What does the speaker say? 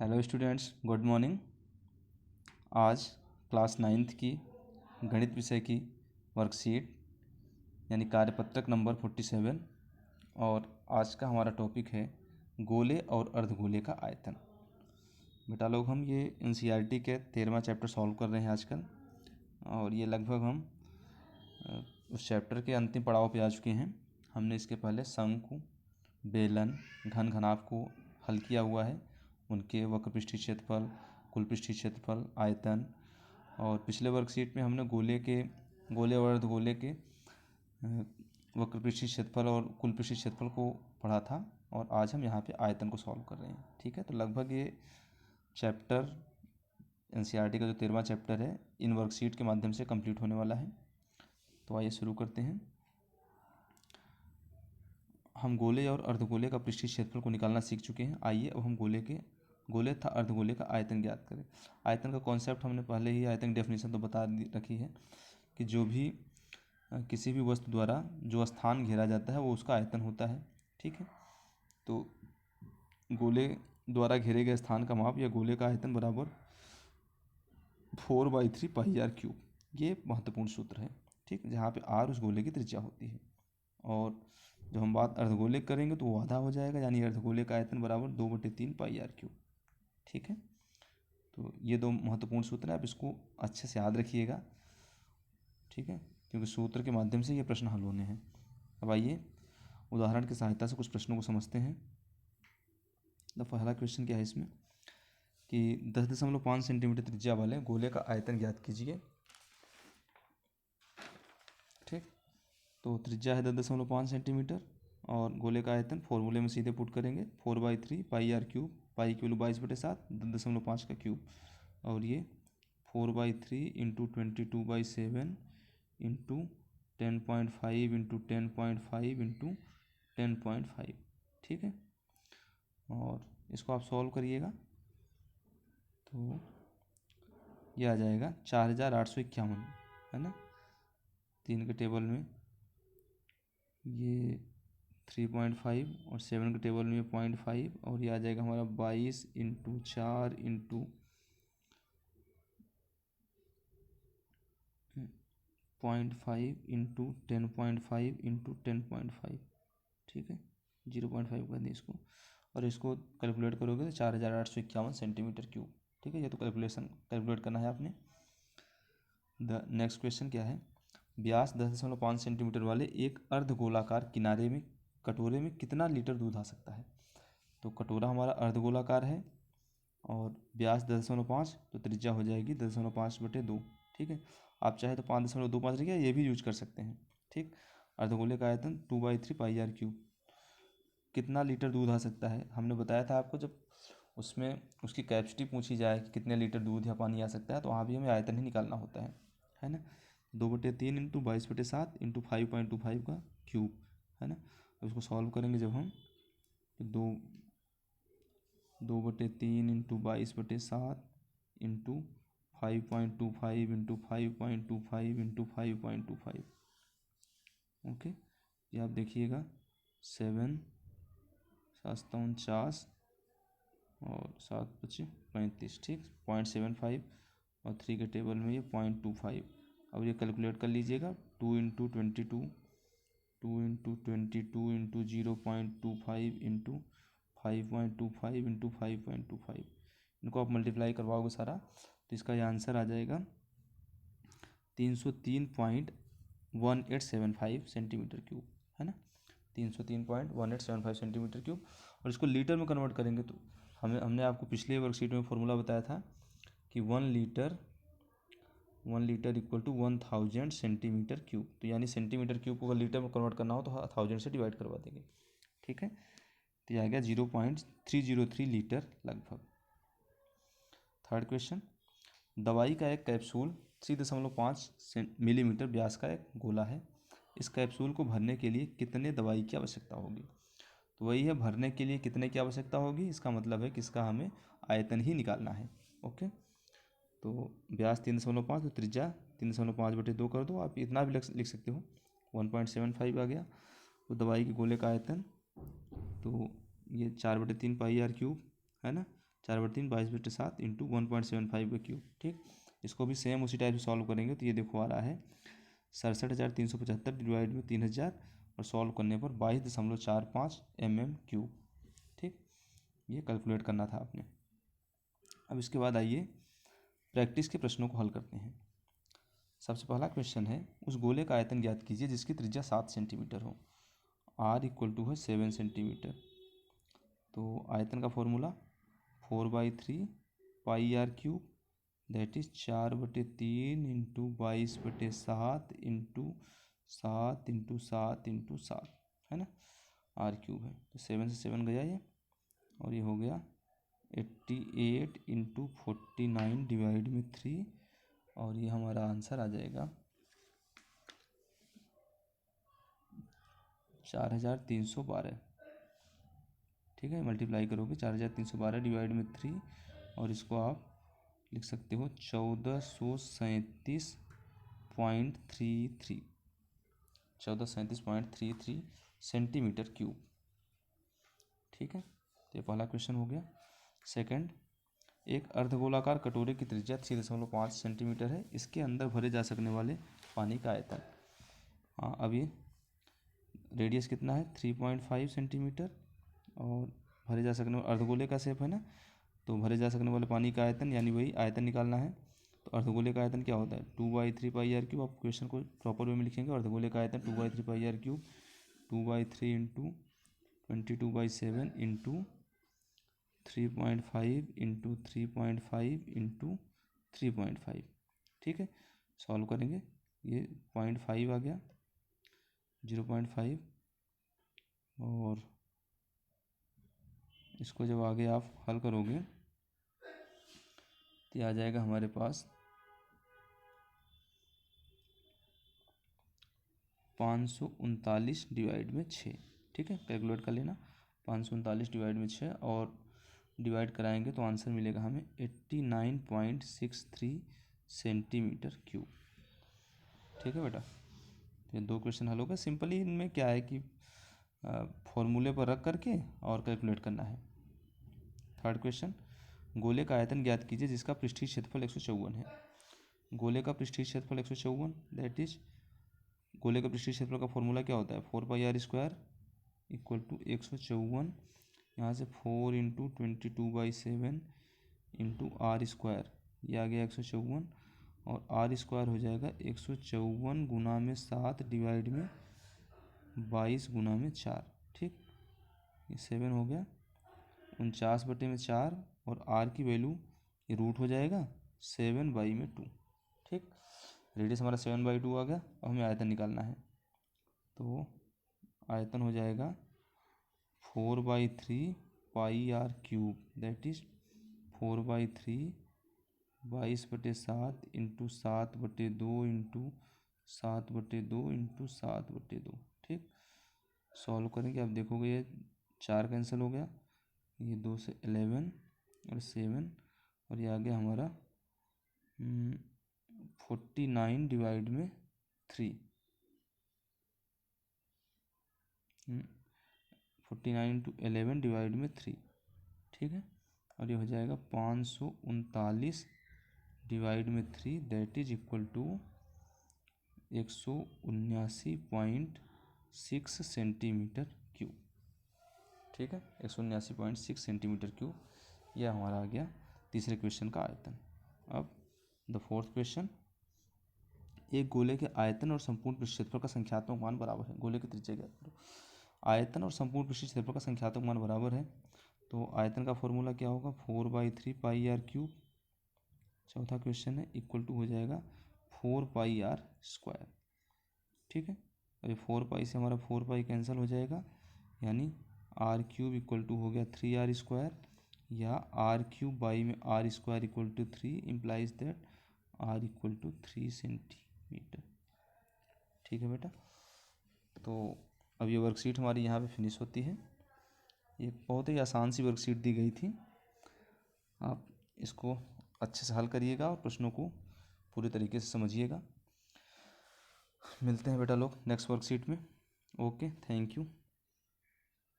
Hello students, good morning. आज class 9th की गणित विषय की वर्कशीट यानी कार्यपत्रक नंबर 47 और आज का हमारा टॉपिक है गोले और अर्धगोले का आयतन। बेटा लोग, हम ये एनसीईआरटी के 13वां चैप्टर सॉल्व कर रहे हैं आजकल, और ये लगभग हम उस चैप्टर के अंतिम पड़ाव पे आ चुके हैं। हमने इसके पहले शंकु, बेलन, घन घनाभ को हल किया हुआ है, उनके वक्र पृष्ठीय क्षेत्रफल, कुल पृष्ठीय क्षेत्रफल, आयतन। और पिछले वर्कशीट में हमने गोले और अर्धगोले के वक्र पृष्ठीय क्षेत्रफल और कुल पृष्ठीय क्षेत्रफल को पढ़ा था, और आज हम यहाँ पे आयतन को सॉल्व कर रहे हैं। ठीक है, तो लगभग ये चैप्टर एनसीईआरटी का जो 13वां चैप्टर है इन वर्कशीट के माध्यम से कंप्लीट होने वाला है। तो आइए शुरू करते हैं। हम गोले और अर्धगोले का पृष्ठीय क्षेत्रफल को निकालना सीख चुके हैं। आइए अब हम गोले तथा अर्धगोले का आयतन ज्ञात करें। आयतन का कॉन्सेप्ट हमने पहले ही आयतन डेफिनेशन तो बता रखी है कि जो भी किसी भी वस्तु द्वारा जो स्थान घेरा जाता है वो उसका आयतन होता है। ठीक है, तो गोले द्वारा घेरे गए स्थान का माप या गोले का आयतन बराबर 4/3 πr³। ये महत्वपूर्ण सूत्र है। ठीक, जहाँ पे r उस गोले की त्रिज्या होती है। और जब हम बात अर्धगोले करेंगे तो वो आधा हो जाएगा, यानी अर्धगोले का आयतन बराबर 2/3 πr³। ठीक है, तो ये दो महत्वपूर्ण सूत्र हैं, आप इसको अच्छे से याद रखिएगा। ठीक है, क्योंकि सूत्र के माध्यम से ये प्रश्न हल होने हैं। अब आइए उदाहरण की सहायता से कुछ प्रश्नों को समझते हैं। तो पहला क्वेश्चन क्या है इसमें कि 10.5 सेंटीमीटर त्रिज्या वाले गोले का आयतन ज्ञात कीजिए। ठीक, तो त्रिज्या है 10.5 सेंटीमीटर और गोले का आयतन फॉर्मूले में सीधे पुट करेंगे 4/3 πr³। पाई की वैल्यू 22/7, 10.5 का क्यूब, और ये 4/3 इंटू 22/7 इंटू 10.5 इंटू 10.5 इंटू 10.5। ठीक है, और इसको आप सॉल्व करिएगा तो ये आ जाएगा 4851, है ना। 3 के टेबल में ये 3.5 और 7 के टेबल में 0.5, और ये आ जाएगा हमारा 22 इंटू 4 इंटू 0.5 इंटू 10.5 इंटू 10.5। ठीक है, 0.5 कर दें इसको, और इसको कैलकुलेट करोगे तो 4851 सेंटीमीटर क्यूब। ठीक है, ये तो कैलकुलेट करना है आपने। द नेक्स्ट क्वेश्चन क्या है, व्यास 10.5 सेंटीमीटर वाले एक अर्धगोलाकार कटोरे में कितना लीटर दूध आ सकता है। तो कटोरा हमारा अर्धगोलाकार है और व्यास 10.5, तो त्रिज्या हो जाएगी 10.5/2। ठीक है, आप चाहे तो 5.25 रखिए, ये भी यूज कर सकते हैं। ठीक, अर्धगोले का आयतन 2/3 πr³। कितना लीटर दूध आ सकता है, हमने बताया था आपको, जब उसमें उसकी कैपेसिटी पूछी जाए कि कितने लीटर दूध या पानी आ सकता है, तो वहाँ भी हमें आयतन ही निकालना होता है ना। 2/3 इंटू 22/7 इंटू 5.25 का क्यूब, है ना। अब इसको सॉल्व करेंगे जब हम, तो 2/3 into 22/7 into 5.25 into 5.25 into 5.25। Okay, ये आप देखिएगा 7 7 49 और 7×5 = 35। ठीक, 0.75 और 3 के टेबल में ये 0.25। अब ये कैलकुलेट कर लीजिएगा 2 into 22 2 into 22 into 0.25 into 5.25 into 5.25। इनको आप मल्टीप्लाई करवाओगे सारा, तो इसका ये आंसर आ जाएगा 303.1875 सेंटीमीटर क्यूब, है ना। 303.1875 सेंटीमीटर क्यूब। और इसको लीटर में कन्वर्ट करेंगे तो हमने आपको पिछले वर्कशीट में फॉर्मूला बताया था कि 1 litre equal to 1000 centimetre cube. तो यानी सेंटीमीटर क्यूब को अगर लीटर में कन्वर्ट करना हो तो 1000 से डिवाइड करवा देंगे। ठीक है, तो ये आ गया 0.303 लीटर लगभग। थर्ड क्वेश्चन, दवाई का एक कैप्सूल 3.5 मिलीमीटर व्यास का एक गोला है। इस कैप्सूल को भरने के लिए कितने दवाई की आवश्यकता होगी। तो वही है, भरने के लिए कितने की आवश्यकता होगी, इसका मतलब है कि इसका हमें आयतन ही निकालना है। ओके, तो व्यास 3.5, तो त्रिज्या 3.5/2 कर दो। आप इतना भी लिख सकते हो, 1.75 आ गया। तो दवाई के गोले का आयतन, तो ये 4/3 πr³ है ना, 4/3 22/7 इंटू 1.75 का क्यूब। ठीक, इसको भी सेम उसी टाइप से सॉल्व करेंगे तो ये देखो आ रहा है 67,375 डिवाइड में 3,000 और सॉल्व करने पर 22.45 mm³। ठीक, ये कैलकुलेट करना था आपने। अब इसके बाद आइए प्रैक्टिस के प्रश्नों को हल करते हैं। सबसे पहला क्वेश्चन है, उस गोले का आयतन ज्ञात कीजिए जिसकी त्रिज्या 7 सेंटीमीटर हो। r = है 7 सेंटीमीटर। तो आयतन का formula 4/3 πr³ that is 4/3 into 22/7 into 7 into 7 into 7 है ना, r³ है तो 7 से 7 गया ये और ये हो गया 88 इंटू 49 डिवाइड में 3 और ये हमारा आंसर आ जाएगा 4312। ठीक है, मल्टीप्लाई करोगे 4312 डिवाइड में 3 और इसको आप लिख सकते हो 1437.33 1437.33 सेंटीमीटर³। ठीक है, तो ये पहला क्वेश्चन हो गया। सेकंड, एक अर्धगोलाकार कटोरे की त्रिज्या 6.5 सेंटीमीटर है, इसके अंदर भरे जा सकने वाले पानी का आयतन। हाँ, अब ये रेडियस कितना है 3.5 सेंटीमीटर और भरे जा सकने वाले अर्धगोले का शेप है ना, तो भरे जा सकने वाले पानी का आयतन यानी वही आयतन निकालना है। तो अर्धगोले का आयतन क्या होता है 2/3 πr³ आप क्वेश्चन को प्रॉपर वे में लिखेंगे। अर्धगोले का आयतन 2/3 πr³ 2/3 into 22/7 into 3.5 into 3.5 into 3.5। ठीक है, सॉल्व करेंगे ये 0.5 आ गया 0.5 और इसको जब आगे आप हल करोगे तो आ जाएगा हमारे पास 539 डिवाइड में 6। ठीक है, कैलकुलेट कर लेना 539 डिवाइड में 6 और डिवाइड कराएंगे तो आंसर मिलेगा हमें 89.63 सेंटीमीटर³। ठीक है बेटा, ये दो क्वेश्चन हल हो गए। सिंपली इनमें क्या है कि फॉर्मूले पर रख करके और कैलकुलेट करना है। थर्ड क्वेश्चन, गोले का आयतन ज्ञात कीजिए जिसका पृष्ठीय क्षेत्रफल 154 है। गोले का पृष्ठीय क्षेत्रफल 154 दैट इज गोले का पृष्ठीय क्षेत्रफल का फॉर्मूला क्या होता है 4πr² = 154। यहाँ से 4 इंटू 22/7 इंटू r², ये आ गया 154 और r² हो जाएगा 154 गुना में 7 डिवाइड में 22 गुना में 4। ठीक, ये 7 हो गया 49/4 और r की वैल्यू ये रूट हो जाएगा 7/2। ठीक, रेडियस हमारा 7/2 आ गया। अब हमें आयतन निकालना है तो आयतन हो जाएगा 4/3 πr³ that is 4/3 22/7 into 7/2 into 7/2 into 7/2। ठीक, सॉल्व करेंगे आप देखोगे ये 4 कैंसिल हो गया, ये 2 से 11 और 7 और ये आ गया हमारा 49 डिवाइड में 3 49 इंटू 11 डिवाइड में 3। ठीक है, और ये हो जाएगा 539 डिवाइड में 3 दैट इज इक्वल टू 179.6 सेंटीमीटर³। ठीक है, 179.6 सेंटीमीटर³। यह हमारा आ गया तीसरे क्वेश्चन का आयतन। अब द फोर्थ क्वेश्चन, एक गोले के आयतन और संपूर्ण पृष्ठ क्षेत्रफल का संख्यात्मक मान बराबर है। गोले की त्रिज्या ज्ञात करो। आयतन और संपूर्ण पृष्ठ क्षेत्रफल का संख्यात्मक मान बराबर है तो आयतन का फॉर्मूला क्या होगा 4/3 πr³। चौथा क्वेश्चन है इक्वल टू हो जाएगा 4πr²। ठीक है, और ये 4π से हमारा 4π कैंसिल हो जाएगा यानी r³ इक्वल टू हो गया 3r² या r³ में r² equal to 3 implies that r equal to 3 centimetre. ठीक है बेटा, तो अब ये वर्कशीट हमारी यहाँ पे फिनिश होती है। ये बहुत ही आसान सी वर्कशीट दी गई थी, आप इसको अच्छे से हल करिएगा और प्रश्नों को पूरी तरीके से समझिएगा। मिलते हैं बेटा लोग नेक्स्ट वर्कशीट में। Okay, thank you.